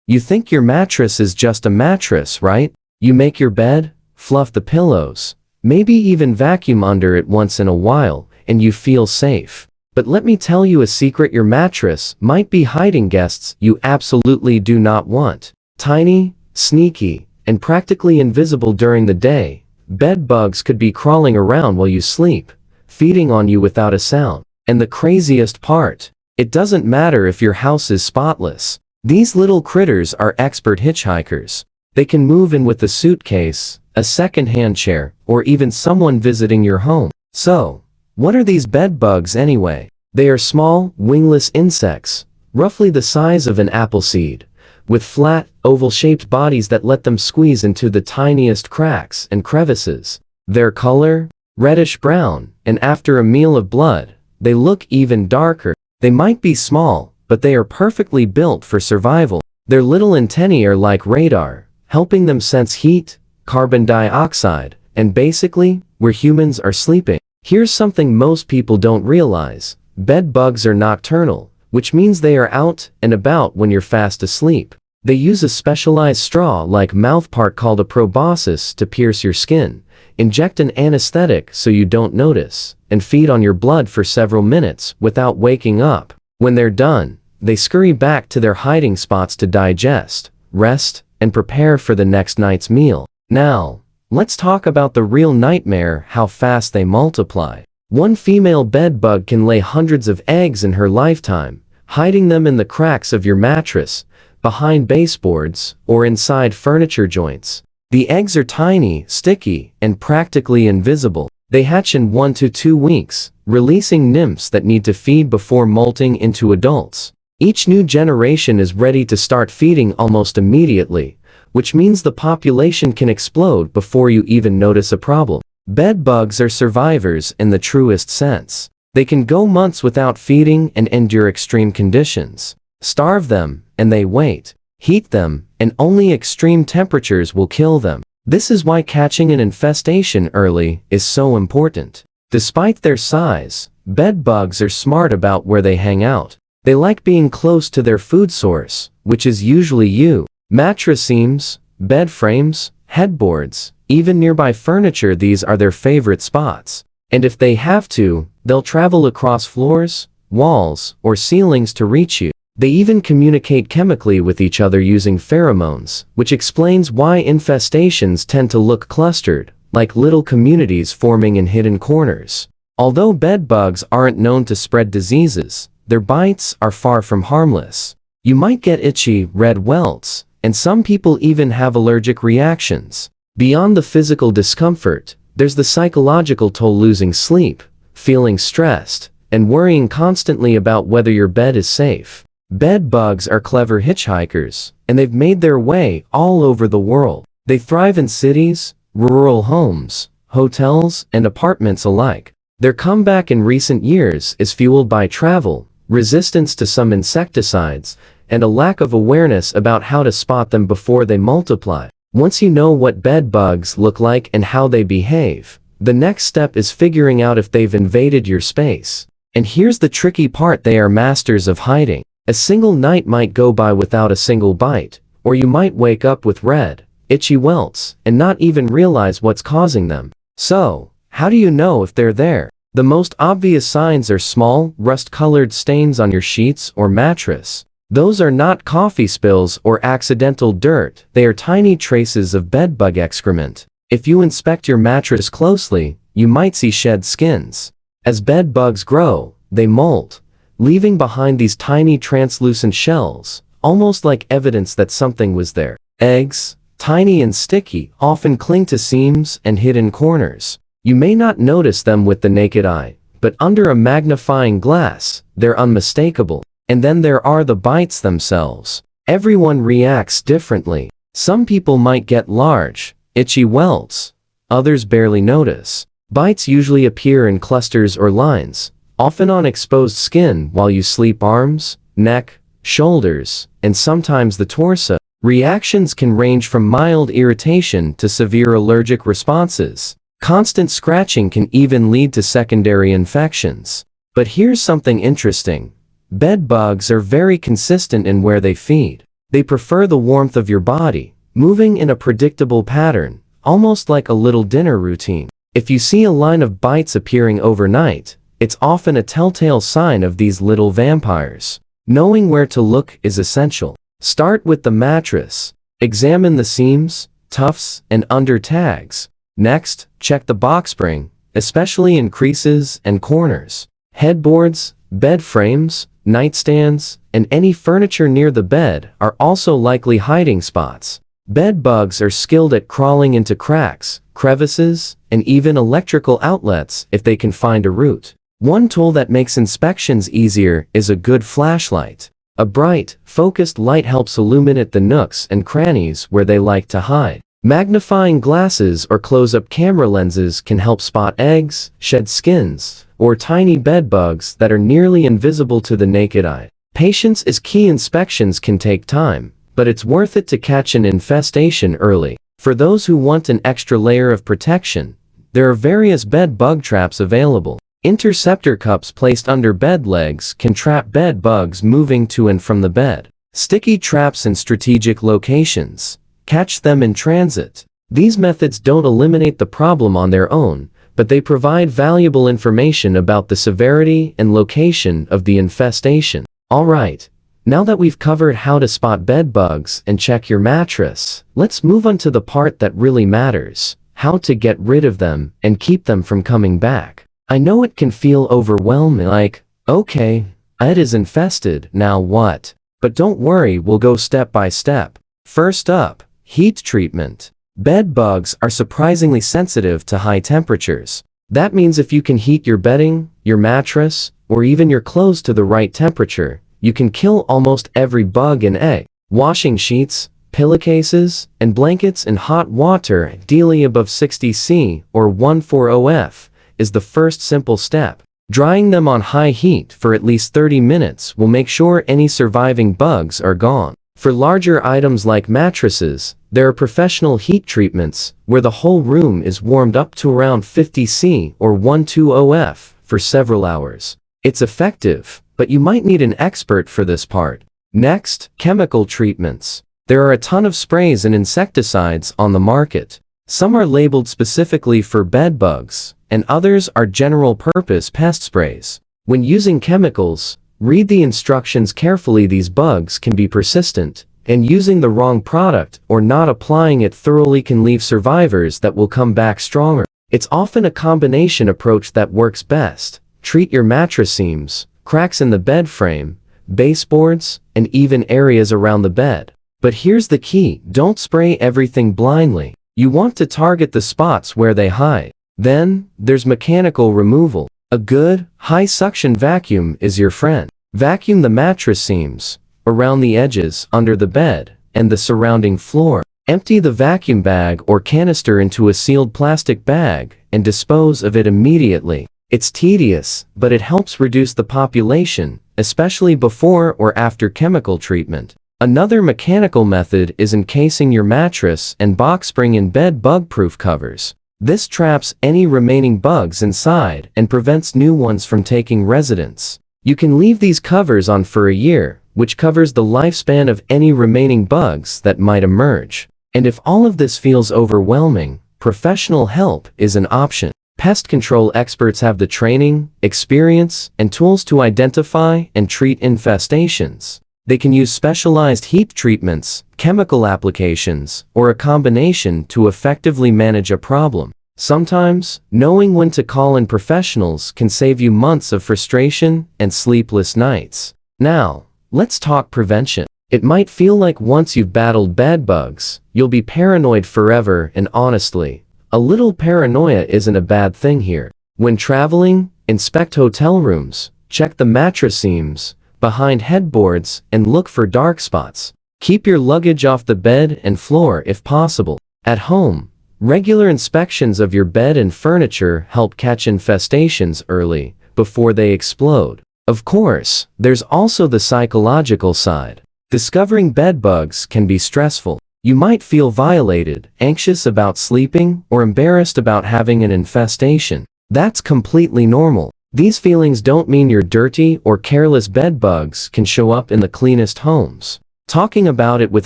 You think your mattress is just a mattress, right? You make your bed, fluff the pillows, maybe even vacuum under it once in a while, and you feel safe. But let me tell you a secret: your mattress might be hiding guests you absolutely do not want. Tiny, sneaky, and practically invisible during the day, bed bugs could be crawling around while you sleep, feeding on you without a sound. And the craziest part, it doesn't matter if your house is spotless. These little critters are expert hitchhikers. They can move in with a suitcase, a second-hand chair, or even someone visiting your home. So, what are these bed bugs anyway? They are small, wingless insects, roughly the size of an apple seed, with flat, oval-shaped bodies that let them squeeze into the tiniest cracks and crevices. Their color? Reddish-brown, and after a meal of blood, they look even darker. They might be small, but they are perfectly built for survival. Their little antennae are like radar, helping them sense heat, carbon dioxide, and basically, where humans are sleeping. Here's something most people don't realize. Bed bugs are nocturnal, which means they are out and about when you're fast asleep. They use a specialized straw-like mouthpart called a proboscis to pierce your skin, inject an anesthetic so you don't notice, and feed on your blood for several minutes without waking up. When they're done, they scurry back to their hiding spots to digest, rest, and prepare for the next night's meal. Now, let's talk about the real nightmare: how fast they multiply. One female bed bug can lay hundreds of eggs in her lifetime, hiding them in the cracks of your mattress, behind baseboards, or inside furniture joints. The eggs are tiny, sticky, and practically invisible. They hatch in 1 to 2 weeks, releasing nymphs that need to feed before molting into adults. Each new generation is ready to start feeding almost immediately, which means the population can explode before you even notice a problem. Bed bugs are survivors in the truest sense. They can go months without feeding and endure extreme conditions. Starve them, and they wait. Heat them, and only extreme temperatures will kill them. This is why catching an infestation early is so important. Despite their size, bed bugs are smart about where they hang out. They like being close to their food source, which is usually you. Mattress seams, bed frames, headboards, even nearby furniture, these are their favorite spots. And if they have to, they'll travel across floors, walls, or ceilings to reach you. They even communicate chemically with each other using pheromones, which explains why infestations tend to look clustered, like little communities forming in hidden corners. Although bed bugs aren't known to spread diseases, their bites are far from harmless. You might get itchy, red welts, and some people even have allergic reactions. Beyond the physical discomfort, there's the psychological toll: losing sleep, feeling stressed, and worrying constantly about whether your bed is safe. Bed bugs are clever hitchhikers, and they've made their way all over the world. They thrive in cities, rural homes, hotels, and apartments alike. Their comeback in recent years is fueled by travel, resistance to some insecticides, and a lack of awareness about how to spot them before they multiply. Once you know what bed bugs look like and how they behave, the next step is figuring out if they've invaded your space. And here's the tricky part: they are masters of hiding. A single night might go by without a single bite, or you might wake up with red, itchy welts, and not even realize what's causing them. So, how do you know if they're there? The most obvious signs are small, rust-colored stains on your sheets or mattress. Those are not coffee spills or accidental dirt, they are tiny traces of bedbug excrement. If you inspect your mattress closely, you might see shed skins. As bed bugs grow, they molt, leaving behind these tiny translucent shells, almost like evidence that something was there. Eggs, tiny and sticky, often cling to seams and hidden corners. You may not notice them with the naked eye, but under a magnifying glass, they're unmistakable. And then there are the bites themselves. Everyone reacts differently. Some people might get large, itchy welts. Others barely notice. Bites usually appear in clusters or lines, often on exposed skin while you sleep: arms, neck, shoulders, and sometimes the torso. Reactions can range from mild irritation to severe allergic responses. Constant scratching can even lead to secondary infections. But here's something interesting. Bed bugs are very consistent in where they feed. They prefer the warmth of your body, moving in a predictable pattern, almost like a little dinner routine. If you see a line of bites appearing overnight, it's often a telltale sign of these little vampires. Knowing where to look is essential. Start with the mattress. Examine the seams, tufts, and under tags. Next, check the box spring, especially in creases and corners. Headboards, bed frames, nightstands, and any furniture near the bed are also likely hiding spots. Bed bugs are skilled at crawling into cracks, crevices, and even electrical outlets if they can find a route. One tool that makes inspections easier is a good flashlight. A bright, focused light helps illuminate the nooks and crannies where they like to hide. Magnifying glasses or close-up camera lenses can help spot eggs, shed skins, or tiny bed bugs that are nearly invisible to the naked eye. Patience is key. Inspections can take time, but it's worth it to catch an infestation early. For those who want an extra layer of protection, there are various bed bug traps available. Interceptor cups placed under bed legs can trap bed bugs moving to and from the bed. Sticky traps in strategic locations. Catch them in transit. These methods don't eliminate the problem on their own, but they provide valuable information about the severity and location of the infestation. Alright, now that we've covered how to spot bed bugs and check your mattress, let's move on to the part that really matters: how to get rid of them and keep them from coming back. I know it can feel overwhelming, like, okay, it is infested, now what? But don't worry, we'll go step by step. First up, heat treatment. Bed bugs are surprisingly sensitive to high temperatures. That means if you can heat your bedding, your mattress, or even your clothes to the right temperature, you can kill almost every bug and egg. Washing sheets, pillowcases, and blankets in hot water, ideally above 60 C or 140 F, is the first simple step. Drying them on high heat for at least 30 minutes will make sure any surviving bugs are gone. For larger items like mattresses, there are professional heat treatments where the whole room is warmed up to around 50 C or 120 F for several hours. It's effective, but you might need an expert for this part. Next, chemical treatments. There are a ton of sprays and insecticides on the market. Some are labeled specifically for bed bugs, and others are general-purpose pest sprays. When using chemicals, read the instructions carefully. These bugs can be persistent, and using the wrong product or not applying it thoroughly can leave survivors that will come back stronger. It's often a combination approach that works best. Treat your mattress seams, cracks in the bed frame, baseboards, and even areas around the bed. But here's the key: don't spray everything blindly. You want to target the spots where they hide. Then, there's mechanical removal. A good, high-suction vacuum is your friend. Vacuum the mattress seams, around the edges, under the bed, and the surrounding floor. Empty the vacuum bag or canister into a sealed plastic bag and dispose of it immediately. It's tedious, but it helps reduce the population, especially before or after chemical treatment. Another mechanical method is encasing your mattress and box spring in bed bug-proof covers. This traps any remaining bugs inside and prevents new ones from taking residence. You can leave these covers on for a year, which covers the lifespan of any remaining bugs that might emerge. And if all of this feels overwhelming, professional help is an option. Pest control experts have the training, experience, and tools to identify and treat infestations. They can use specialized heat treatments, chemical applications, or a combination to effectively manage a problem. Sometimes, knowing when to call in professionals can save you months of frustration and sleepless nights. Now, let's talk prevention. It might feel like once you've battled bed bugs, you'll be paranoid forever, and honestly, a little paranoia isn't a bad thing here. When traveling, inspect hotel rooms, check the mattress seams, behind headboards, and look for dark spots. Keep your luggage off the bed and floor if possible. At home, regular inspections of your bed and furniture help catch infestations early, before they explode. Of course, there's also the psychological side. Discovering bed bugs can be stressful. You might feel violated, anxious about sleeping, or embarrassed about having an infestation. That's completely normal. These feelings don't mean you're dirty or careless. Bed bugs can show up in the cleanest homes. Talking about it with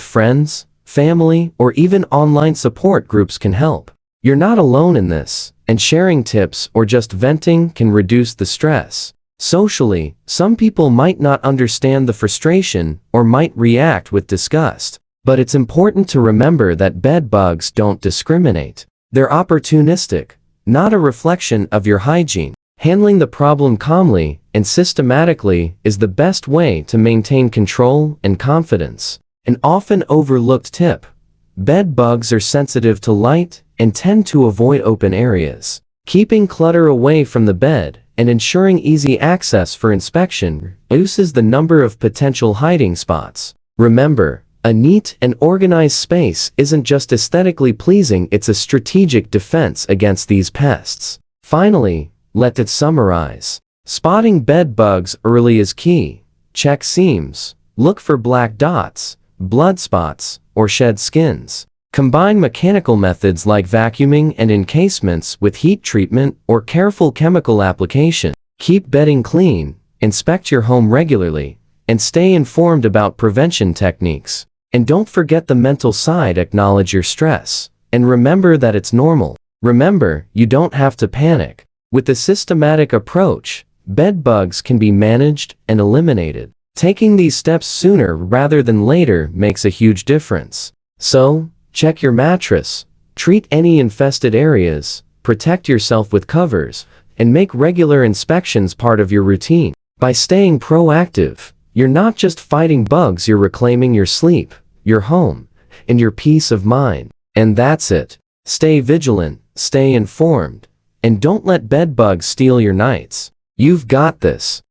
friends, family, or even online support groups can help. You're not alone in this, and sharing tips or just venting can reduce the stress. Socially, some people might not understand the frustration or might react with disgust. But it's important to remember that bed bugs don't discriminate. They're opportunistic, not a reflection of your hygiene. Handling the problem calmly and systematically is the best way to maintain control and confidence. An often overlooked tip: bed bugs are sensitive to light and tend to avoid open areas. Keeping clutter away from the bed and ensuring easy access for inspection reduces the number of potential hiding spots. Remember, a neat and organized space isn't just aesthetically pleasing, it's a strategic defense against these pests. Finally, let's summarize. Spotting bed bugs early is key. Check seams, look for black dots, blood spots, or shed skins. Combine mechanical methods like vacuuming and encasements with heat treatment or careful chemical application. Keep bedding clean, inspect your home regularly, and stay informed about prevention techniques. And don't forget the mental side. Acknowledge your stress, and remember that it's normal. Remember, you don't have to panic. With a systematic approach, bed bugs can be managed and eliminated. Taking these steps sooner rather than later makes a huge difference. So, check your mattress, treat any infested areas, protect yourself with covers, and make regular inspections part of your routine. By staying proactive, you're not just fighting bugs, you're reclaiming your sleep, your home, and your peace of mind. And that's it. Stay vigilant, stay informed, and don't let bed bugs steal your nights. You've got this.